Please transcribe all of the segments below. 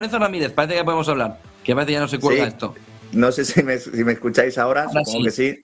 Lorenzo Ramírez, parece que podemos hablar. Que parece que ya no se cuelga esto. No sé si me escucháis ahora supongo que sí.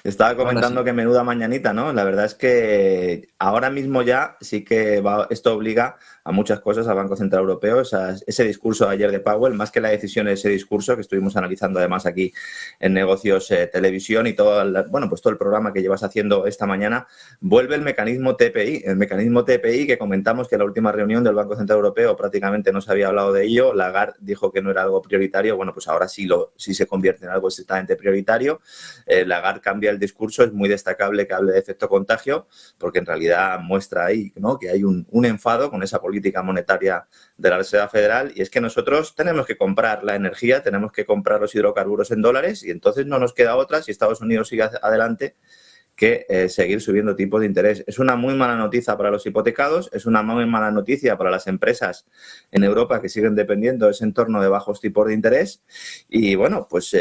Estaba comentando que menuda mañanita, ¿no? La verdad es que ahora mismo ya sí que esto obliga a muchas cosas al Banco Central Europeo. Ese discurso de ayer de Powell, más que la decisión de ese discurso que estuvimos analizando además aquí en Negocios Televisión y todo el programa que llevas haciendo esta mañana, vuelve el mecanismo TPI. El mecanismo TPI que comentamos que en la última reunión del Banco Central Europeo prácticamente no se había hablado de ello. Lagarde dijo que no era algo prioritario. Bueno, pues ahora sí se convierte en algo estrictamente prioritario. Lagarde cambia el discurso, es muy destacable que hable de efecto contagio, porque en realidad muestra ahí, ¿no?, que hay un enfado con esa política monetaria de la Reserva Federal, y es que nosotros tenemos que comprar la energía, tenemos que comprar los hidrocarburos en dólares, y entonces no nos queda otra, si Estados Unidos sigue adelante, que seguir subiendo tipos de interés. Es una muy mala noticia para los hipotecados, es una muy mala noticia para las empresas en Europa que siguen dependiendo de ese entorno de bajos tipos de interés, y bueno, pues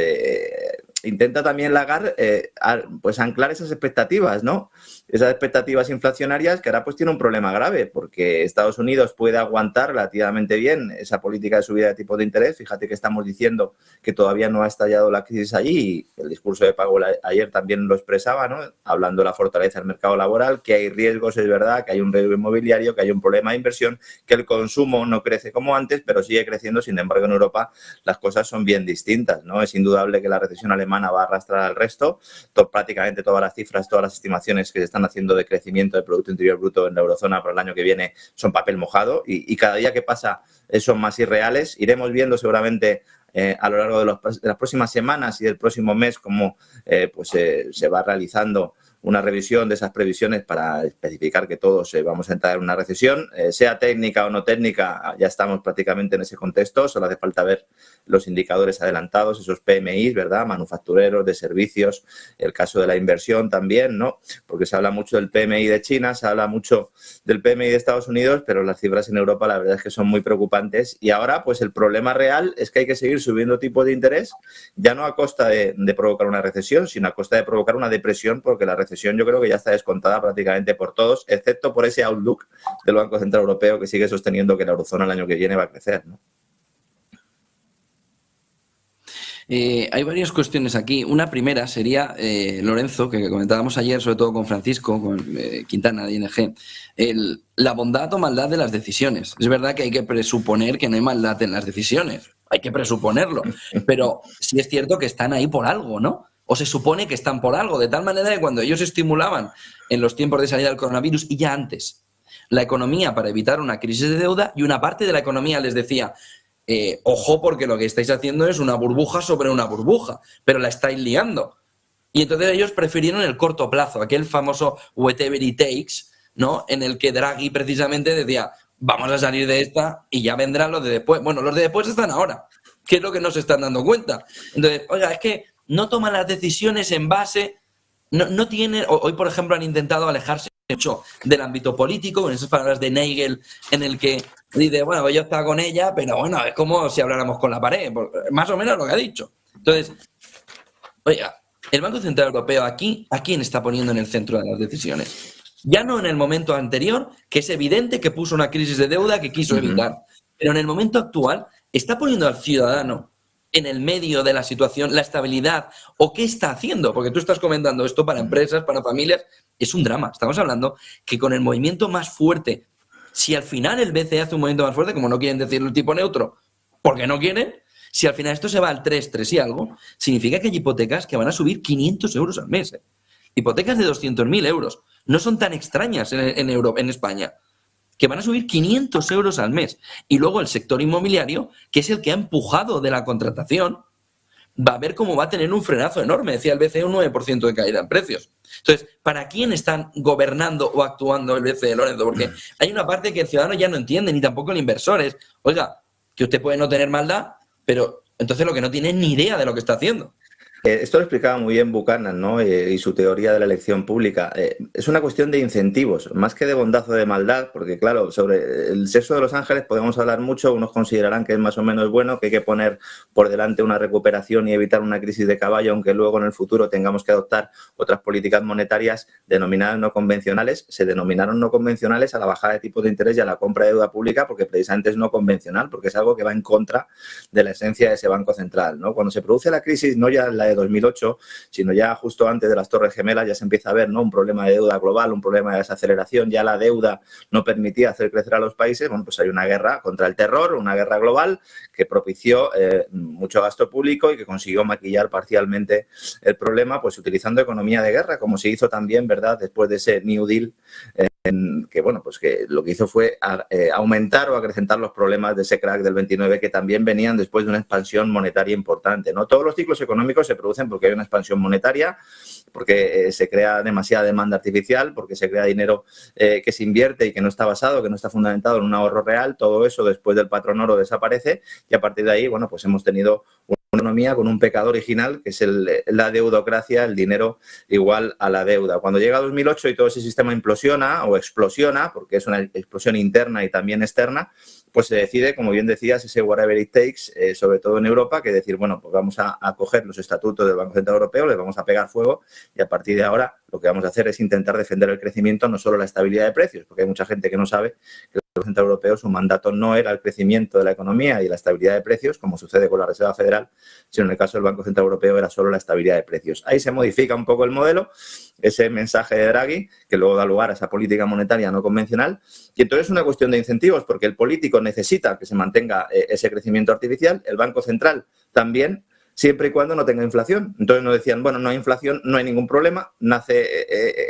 intenta también Lagarde pues anclar esas expectativas, ¿no? Esas expectativas inflacionarias que ahora pues tiene un problema grave, porque Estados Unidos puede aguantar relativamente bien esa política de subida de tipos de interés. Fíjate que estamos diciendo que todavía no ha estallado la crisis allí, y el discurso de Powell ayer también lo expresaba, ¿no?, hablando de la fortaleza del mercado laboral, que hay riesgos, es verdad, que hay un riesgo inmobiliario, que hay un problema de inversión, que el consumo no crece como antes, pero sigue creciendo. Sin embargo, en Europa las cosas son bien distintas, ¿no? Es indudable que la recesión alemana va a arrastrar al resto. Prácticamente todas las cifras, todas las estimaciones que se están haciendo de crecimiento del Producto Interior Bruto en la eurozona para el año que viene son papel mojado, y cada día que pasa son más irreales. Iremos viendo seguramente a lo largo de las próximas semanas y del próximo mes cómo se va realizando una revisión de esas previsiones para especificar que todos vamos a entrar en una recesión, sea técnica o no técnica. Ya estamos prácticamente en ese contexto, solo hace falta ver los indicadores adelantados, esos PMIs, ¿verdad?, manufactureros, de servicios, el caso de la inversión también, ¿no?, porque se habla mucho del PMI de China, se habla mucho del PMI de Estados Unidos, pero las cifras en Europa la verdad es que son muy preocupantes, y ahora pues el problema real es que hay que seguir subiendo tipos de interés, ya no a costa de provocar una recesión, sino a costa de provocar una depresión, porque la recesión yo creo que ya está descontada prácticamente por todos, excepto por ese outlook del Banco Central Europeo, que sigue sosteniendo que la eurozona el año que viene va a crecer, ¿no? Hay varias cuestiones aquí. Una primera sería, Lorenzo, que comentábamos ayer, sobre todo con Francisco, con Quintana de ING, la bondad o maldad de las decisiones. Es verdad que hay que presuponer que no hay maldad en las decisiones, hay que presuponerlo, pero sí es cierto que están ahí por algo, ¿no? O se supone que están por algo, de tal manera que cuando ellos estimulaban en los tiempos de salida del coronavirus y ya antes la economía para evitar una crisis de deuda, y una parte de la economía les decía, ojo, porque lo que estáis haciendo es una burbuja sobre una burbuja, pero la estáis liando. Y entonces ellos prefirieron el corto plazo, aquel famoso whatever it takes, ¿no?, en el que Draghi precisamente decía, vamos a salir de esta y ya vendrán los de después. Bueno, los de después están ahora, que es lo que no se están dando cuenta. Entonces, oiga, es que no toman las decisiones en base, no tienen, hoy por ejemplo han intentado alejarse mucho del ámbito político, con esas palabras de Nagel, en el que dice, bueno, yo estaba con ella, pero bueno, es como si habláramos con la pared, más o menos lo que ha dicho. Entonces, oiga, el Banco Central Europeo aquí, ¿a quién está poniendo en el centro de las decisiones? Ya no en el momento anterior, que es evidente que puso una crisis de deuda que quiso evitar, pero en el momento actual está poniendo al ciudadano en el medio de la situación, la estabilidad, o qué está haciendo, porque tú estás comentando esto para empresas, para familias, es un drama. Estamos hablando que con el movimiento más fuerte, si al final el BCE hace un movimiento más fuerte, como no quieren decirlo el tipo neutro, porque no quieren, si al final esto se va al 3 y algo, significa que hay hipotecas que van a subir 500 euros al mes. Hipotecas de 200.000 euros. No son tan extrañas en Europa, en España, que van a subir 500 euros al mes. Y luego el sector inmobiliario, que es el que ha empujado de la contratación, va a ver cómo va a tener un frenazo enorme. Decía el BCE, un 9% de caída en precios. Entonces, ¿para quién están gobernando o actuando el BCE, Lorenzo? Porque hay una parte que el ciudadano ya no entiende, ni tampoco el inversor. Es, oiga, que usted puede no tener maldad, pero entonces lo que no tiene es ni idea de lo que está haciendo. Esto lo explicaba muy bien Buchanan, ¿no? Y su teoría de la elección pública. Es una cuestión de incentivos, más que de bondad o de maldad, porque claro, sobre el sexo de los ángeles podemos hablar mucho, unos considerarán que es más o menos bueno, que hay que poner por delante una recuperación y evitar una crisis de caballo, aunque luego en el futuro tengamos que adoptar otras políticas monetarias denominadas no convencionales. Se denominaron no convencionales a la bajada de tipos de interés y a la compra de deuda pública, porque precisamente es no convencional, porque es algo que va en contra de la esencia de ese Banco Central, ¿no? Cuando se produce la crisis, no ya la de 2008, sino ya justo antes de las Torres Gemelas, ya se empieza a ver, ¿no?, un problema de deuda global, un problema de desaceleración, ya la deuda no permitía hacer crecer a los países. Bueno, pues hay una guerra contra el terror, una guerra global que propició mucho gasto público y que consiguió maquillar parcialmente el problema, pues utilizando economía de guerra, como se hizo también, ¿verdad?, después de ese New Deal, que bueno, pues que lo que hizo fue aumentar o acrecentar los problemas de ese crack del 29, que también venían después de una expansión monetaria importante, ¿no? Todos los ciclos económicos se producen porque hay una expansión monetaria, porque se crea demasiada demanda artificial, porque se crea dinero que se invierte y que no está basado, que no está fundamentado en un ahorro real. Todo eso después del patrón oro desaparece y a partir de ahí, bueno, pues hemos tenido una economía con un pecado original, que es la deudocracia, el dinero igual a la deuda. Cuando llega 2008 y todo ese sistema implosiona o explosiona, porque es una explosión interna y también externa, pues se decide, como bien decías, ese whatever it takes, sobre todo en Europa, que decir, bueno, pues vamos a coger los estatutos del Banco Central Europeo, les vamos a pegar fuego y a partir de ahora lo que vamos a hacer es intentar defender el crecimiento, no solo la estabilidad de precios, porque hay mucha gente que no sabe que el Banco Central Europeo, su mandato no era el crecimiento de la economía y la estabilidad de precios, como sucede con la Reserva Federal, sino en el caso del Banco Central Europeo era solo la estabilidad de precios. Ahí se modifica un poco el modelo, ese mensaje de Draghi, que luego da lugar a esa política monetaria no convencional, y entonces es una cuestión de incentivos, porque el político necesita que se mantenga ese crecimiento artificial, el Banco Central también, siempre y cuando no tenga inflación. Entonces nos decían, bueno, no hay inflación, no hay ningún problema, nace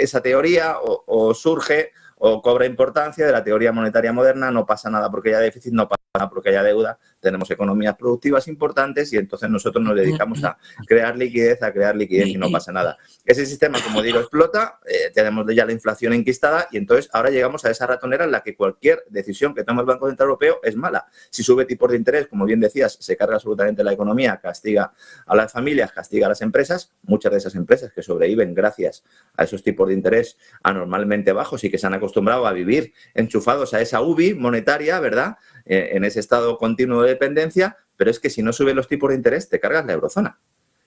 esa teoría o surge o cobra importancia de la teoría monetaria moderna, no pasa nada porque haya déficit, no pasa nada porque haya deuda, tenemos economías productivas importantes y entonces nosotros nos dedicamos a crear liquidez y no pasa nada. Ese sistema, como digo, explota, tenemos ya la inflación enquistada y entonces ahora llegamos a esa ratonera en la que cualquier decisión que toma el Banco Central Europeo es mala. Si sube tipos de interés, como bien decías, se carga absolutamente la economía, castiga a las familias, castiga a las empresas, muchas de esas empresas que sobreviven gracias a esos tipos de interés anormalmente bajos y que se han acostumbrado a vivir enchufados a esa UBI monetaria, ¿verdad?, en ese estado continuo de dependencia, pero es que si no suben los tipos de interés, te cargas la eurozona,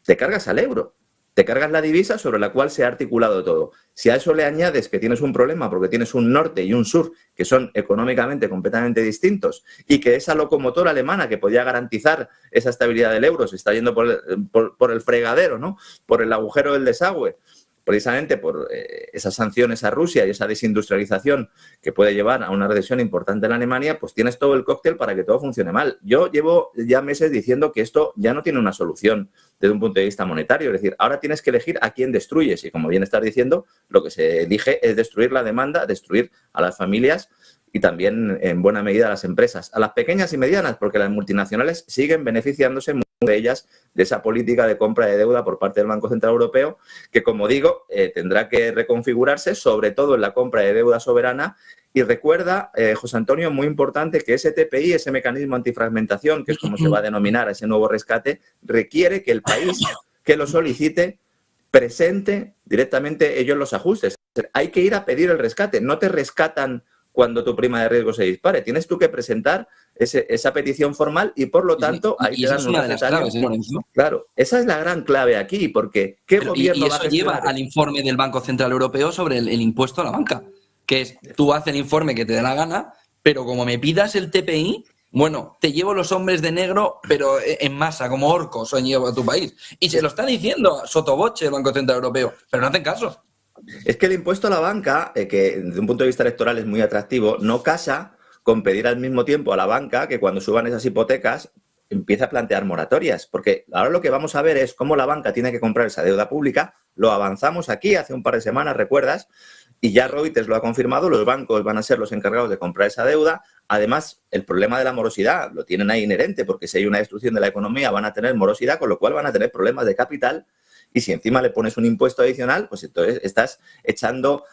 te cargas al euro, te cargas la divisa sobre la cual se ha articulado todo. Si a eso le añades que tienes un problema porque tienes un norte y un sur que son económicamente completamente distintos y que esa locomotora alemana que podía garantizar esa estabilidad del euro se está yendo por el fregadero, ¿no?, por el agujero del desagüe, precisamente por esas sanciones a Rusia y esa desindustrialización que puede llevar a una recesión importante en Alemania, pues tienes todo el cóctel para que todo funcione mal. Yo llevo ya meses diciendo que esto ya no tiene una solución desde un punto de vista monetario, es decir, ahora tienes que elegir a quién destruyes y, como bien estás diciendo, lo que se elige es destruir la demanda, destruir a las familias y también en buena medida a las empresas, a las pequeñas y medianas, porque las multinacionales siguen beneficiándose de ellas de esa política de compra de deuda por parte del Banco Central Europeo, que, como digo, tendrá que reconfigurarse, sobre todo en la compra de deuda soberana. Y recuerda, José Antonio, muy importante, que ese TPI, ese mecanismo antifragmentación, que es como se va a denominar a ese nuevo rescate, requiere que el país que lo solicite presente directamente ellos los ajustes. Hay que ir a pedir el rescate, no te rescatan cuando tu prima de riesgo se dispare. Tienes tú que presentar esa petición formal y, por lo tanto, ahí te dan un recetario. Claro, esa es la gran clave aquí, porque ¿qué gobierno va a gestionar? Y eso lleva al informe del Banco Central Europeo sobre el impuesto a la banca, que es, tú haces el informe que te dé la gana, pero como me pidas el TPI, bueno, te llevo los hombres de negro, pero en masa, como orcos, o llevo a tu país. Y se lo está diciendo sotoboche el Banco Central Europeo, pero no hacen caso. Es que el impuesto a la banca, que desde un punto de vista electoral es muy atractivo, no casa con pedir al mismo tiempo a la banca que cuando suban esas hipotecas empiece a plantear moratorias. Porque ahora lo que vamos a ver es cómo la banca tiene que comprar esa deuda pública. Lo avanzamos aquí hace un par de semanas, ¿recuerdas? Y ya Reuters lo ha confirmado, los bancos van a ser los encargados de comprar esa deuda. Además, el problema de la morosidad lo tienen ahí inherente, porque si hay una destrucción de la economía van a tener morosidad, con lo cual van a tener problemas de capital. Y si encima le pones un impuesto adicional, pues entonces estás echando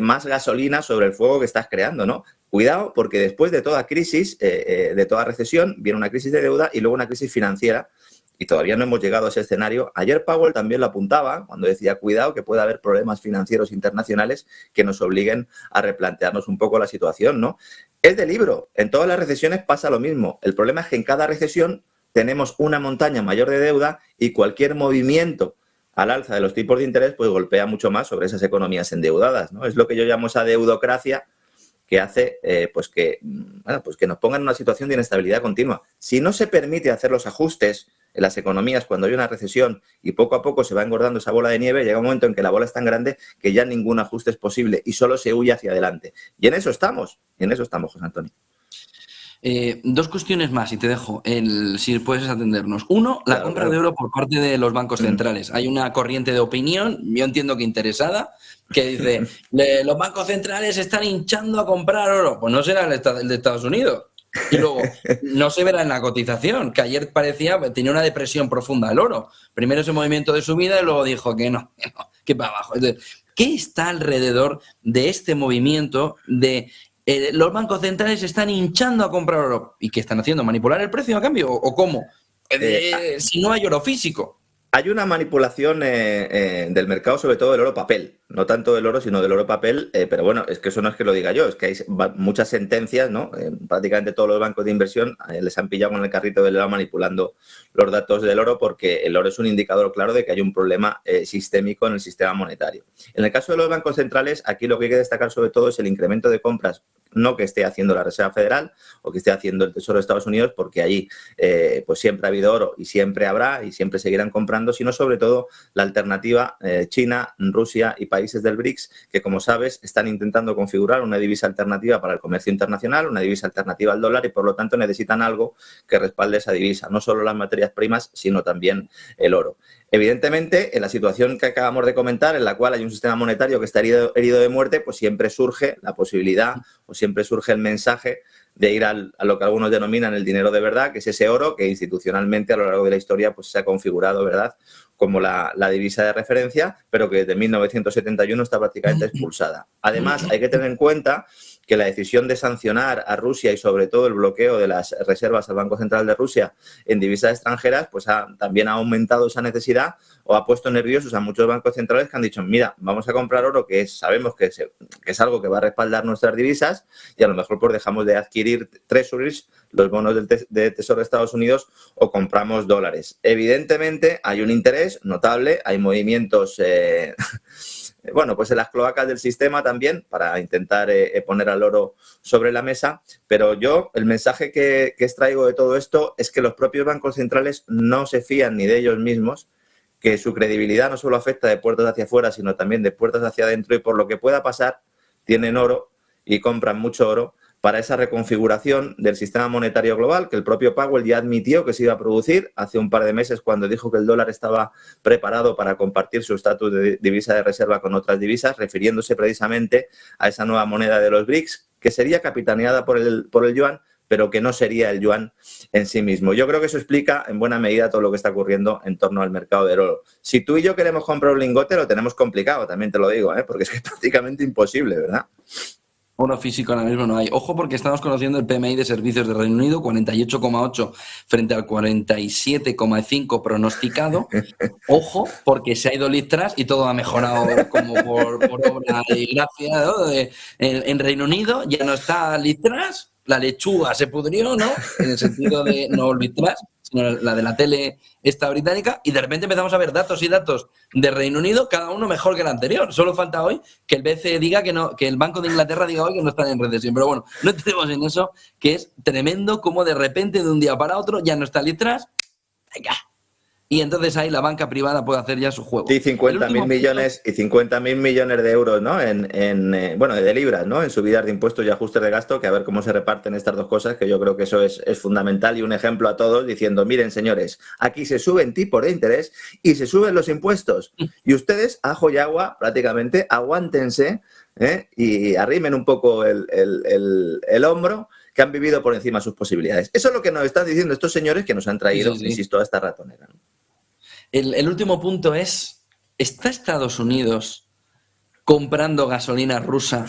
más gasolina sobre el fuego que estás creando, ¿no? Cuidado, porque después de toda crisis, de toda recesión, viene una crisis de deuda y luego una crisis financiera. y todavía no hemos llegado a ese escenario. Ayer Powell también lo apuntaba cuando decía, cuidado, que puede haber problemas financieros internacionales que nos obliguen a replantearnos un poco la situación, ¿no? Es de libro. En todas las recesiones pasa lo mismo. El problema es que en cada recesión tenemos una montaña mayor de deuda y cualquier movimiento al alza de los tipos de interés pues golpea mucho más sobre esas economías endeudadas, ¿no? Es lo que yo llamo esa deudocracia que hace pues que nos pongan en una situación de inestabilidad continua. Si no se permite hacer los ajustes en las economías cuando hay una recesión y poco a poco se va engordando esa bola de nieve, llega un momento en que la bola es tan grande que ya ningún ajuste es posible y solo se huye hacia adelante. Y en eso estamos, José Antonio. Dos cuestiones más y te dejo, si puedes atendernos. Uno, la compra de oro por parte de los bancos centrales. Hay una corriente de opinión, yo entiendo que interesada, que dice, los bancos centrales están hinchando a comprar oro. Pues no será el de Estados Unidos. Y luego, no se verá en la cotización, que ayer tenía una depresión profunda el oro. Primero ese movimiento de subida y luego dijo que no, que para abajo. Entonces, ¿qué está alrededor de este movimiento de los bancos centrales están hinchando a comprar oro? ¿Y qué están haciendo? ¿Manipular el precio a cambio? ¿O cómo? Si no hay oro físico. Hay una manipulación del mercado, sobre todo del oro papel. No tanto del oro, sino del oro papel. Pero bueno, es que eso no es que lo diga yo. Es que hay muchas sentencias, ¿no? Prácticamente todos los bancos de inversión les han pillado en el carrito del oro manipulando los datos del oro, porque el oro es un indicador claro de que hay un problema sistémico en el sistema monetario. En el caso de los bancos centrales, aquí lo que hay que destacar sobre todo es el incremento de compras, no que esté haciendo la Reserva Federal o que esté haciendo el Tesoro de Estados Unidos, porque allí pues siempre ha habido oro y siempre habrá y siempre seguirán comprando, sino sobre todo la alternativa China, Rusia y países del BRICS, que como sabes están intentando configurar una divisa alternativa para el comercio internacional, una divisa alternativa al dólar, y por lo tanto necesitan algo que respalde esa divisa, no solo las materias primas, sino también el oro. Evidentemente, en la situación que acabamos de comentar, en la cual hay un sistema monetario que está herido de muerte, pues siempre surge la posibilidad o siempre surge el mensaje de ir a lo que algunos denominan el dinero de verdad, que es ese oro que institucionalmente a lo largo de la historia pues se ha configurado, ¿verdad?, como la divisa de referencia, pero que desde 1971 está prácticamente expulsada. Además, hay que tener en cuenta que la decisión de sancionar a Rusia y sobre todo el bloqueo de las reservas al Banco Central de Rusia en divisas extranjeras, pues también ha aumentado esa necesidad o ha puesto nerviosos a muchos bancos centrales que han dicho, mira, vamos a comprar oro, que sabemos que es algo que va a respaldar nuestras divisas, y a lo mejor pues dejamos de adquirir treasuries, los bonos de Tesoro de Estados Unidos, o compramos dólares. Evidentemente hay un interés notable, hay movimientos pues en las cloacas del sistema también para intentar poner al oro sobre la mesa, pero yo el mensaje que extraigo de todo esto es que los propios bancos centrales no se fían ni de ellos mismos, que su credibilidad no solo afecta de puertas hacia afuera, sino también de puertas hacia adentro, y por lo que pueda pasar tienen oro y compran mucho oro para esa reconfiguración del sistema monetario global, que el propio Powell ya admitió que se iba a producir hace un par de meses cuando dijo que el dólar estaba preparado para compartir su estatus de divisa de reserva con otras divisas, refiriéndose precisamente a esa nueva moneda de los BRICS, que sería capitaneada por el yuan, pero que no sería el yuan en sí mismo. Yo creo que eso explica en buena medida todo lo que está ocurriendo en torno al mercado del oro. Si tú y yo queremos comprar un lingote, lo tenemos complicado, también te lo digo, porque es que es prácticamente imposible, ¿verdad? Oro físico ahora mismo no hay. Ojo, porque estamos conociendo el PMI de servicios de Reino Unido, 48,8 frente al 47,5 pronosticado. Ojo, porque se ha ido Liz Truss y todo ha mejorado como por obra y gracia, ¿no? En Reino Unido ya no está Liz Truss, la lechuga se pudrió, ¿no? En el sentido de no Liz Truss, sino la de la tele esta británica, y de repente empezamos a ver datos y datos de Reino Unido, cada uno mejor que el anterior. Solo falta hoy que el BCE diga que no, que el Banco de Inglaterra diga hoy que no están en recesión. Pero bueno, no entremos en eso, que es tremendo como de repente, de un día para otro, ya no está Liz Truss. Venga. Y entonces ahí la banca privada puede hacer ya su juego. Sí, 50.000 millones y 50.000 millones de euros, ¿no? De libras, ¿no? En subidas de impuestos y ajustes de gasto, que a ver cómo se reparten estas dos cosas, que yo creo que eso es fundamental, y un ejemplo a todos diciendo, miren, señores, aquí se suben tipos de interés y se suben los impuestos. Y ustedes, ajo y agua, prácticamente, aguántense y arrimen un poco el hombro, que han vivido por encima de sus posibilidades. Eso es lo que nos están diciendo estos señores que nos han traído, insisto, a esta ratonera, ¿no? El último punto es, ¿está Estados Unidos comprando gasolina rusa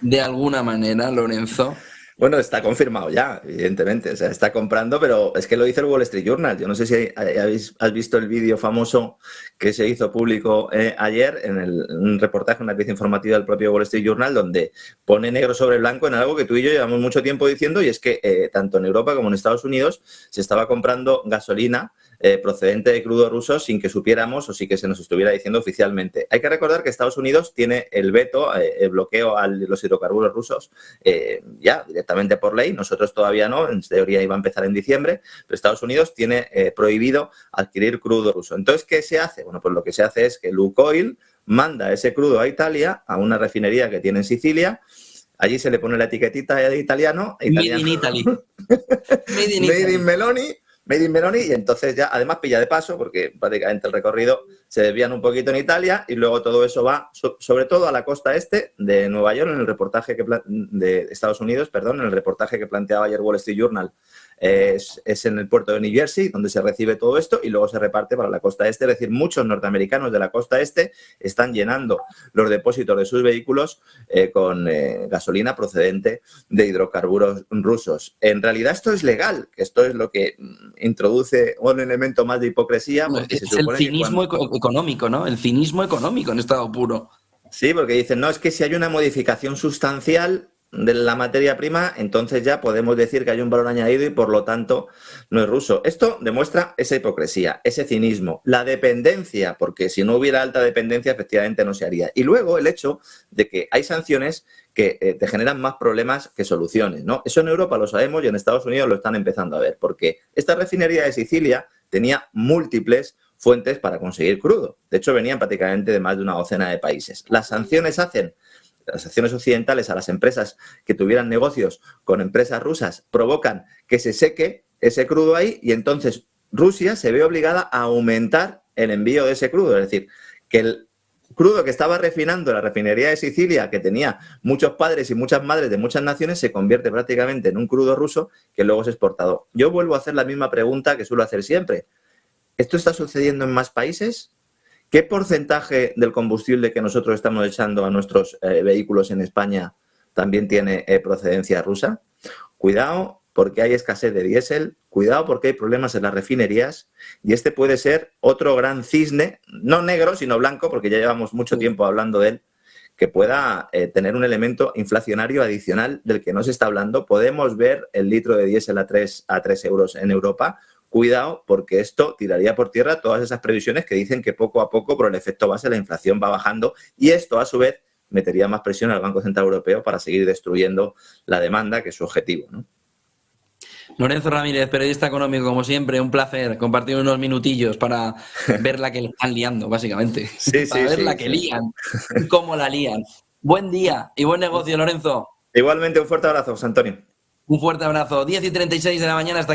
de alguna manera, Lorenzo? Bueno, está confirmado ya, evidentemente. O sea, está comprando, pero es que lo dice el Wall Street Journal. Yo no sé si has visto el vídeo famoso que se hizo público ayer en un reportaje, una pieza informativa del propio Wall Street Journal, donde pone negro sobre blanco en algo que tú y yo llevamos mucho tiempo diciendo, y es que tanto en Europa como en Estados Unidos se estaba comprando gasolina procedente de crudo ruso sin que supiéramos o sin que se nos estuviera diciendo oficialmente. Hay que recordar que Estados Unidos tiene el veto, el bloqueo a los hidrocarburos rusos ya directamente por ley. Nosotros todavía no, en teoría iba a empezar en diciembre, pero Estados Unidos tiene prohibido adquirir crudo ruso. Entonces, ¿qué se hace? Bueno, pues lo que se hace es que Lukoil manda ese crudo a Italia, a una refinería que tiene en Sicilia. Allí se le pone la etiquetita de italiano. Made in Italy. Made in Meloni. Made in Meloni, y entonces ya además pilla de paso, porque prácticamente el recorrido se desvían un poquito en Italia y luego todo eso va sobre todo a la costa este de Nueva York, en el reportaje de Estados Unidos, perdón, en el reportaje que planteaba ayer Wall Street Journal. Es en el puerto de New Jersey donde se recibe todo esto y luego se reparte para la costa este. Es decir, muchos norteamericanos de la costa este están llenando los depósitos de sus vehículos con gasolina procedente de hidrocarburos rusos. En realidad esto es legal, que esto es lo que introduce un elemento más de hipocresía. Porque es el cinismo económico, ¿no? El cinismo económico en estado puro. Sí, porque dicen, no, es que si hay una modificación sustancial de la materia prima, entonces ya podemos decir que hay un valor añadido y por lo tanto no es ruso. Esto demuestra esa hipocresía, ese cinismo, la dependencia, porque si no hubiera alta dependencia efectivamente no se haría. Y luego el hecho de que hay sanciones que te generan más problemas que soluciones, ¿no? Eso en Europa lo sabemos y en Estados Unidos lo están empezando a ver, porque esta refinería de Sicilia tenía múltiples fuentes para conseguir crudo. De hecho, venían prácticamente de más de una docena de países. Las sanciones occidentales a las empresas que tuvieran negocios con empresas rusas provocan que se seque ese crudo ahí y entonces Rusia se ve obligada a aumentar el envío de ese crudo. Es decir, que el crudo que estaba refinando la refinería de Sicilia, que tenía muchos padres y muchas madres de muchas naciones, se convierte prácticamente en un crudo ruso que luego es exportado. Yo vuelvo a hacer la misma pregunta que suelo hacer siempre. ¿Esto está sucediendo en más países? ¿Qué porcentaje del combustible que nosotros estamos echando a nuestros vehículos en España también tiene procedencia rusa? Cuidado porque hay escasez de diésel, cuidado porque hay problemas en las refinerías y este puede ser otro gran cisne, no negro sino blanco, porque ya llevamos mucho tiempo hablando de él, que pueda tener un elemento inflacionario adicional del que no se está hablando. Podemos ver el litro de diésel a 3 euros en Europa. Cuidado, porque esto tiraría por tierra todas esas previsiones que dicen que poco a poco, por el efecto base, la inflación va bajando y esto, a su vez, metería más presión al Banco Central Europeo para seguir destruyendo la demanda, que es su objetivo, ¿no? Lorenzo Ramírez, periodista económico, como siempre, un placer compartir unos minutillos para ver la que le están liando, básicamente. Para ver la que lían y cómo la lían. Buen día y buen negocio, Lorenzo. Igualmente, un fuerte abrazo, José Antonio. Un fuerte abrazo. 10:36 de la mañana hasta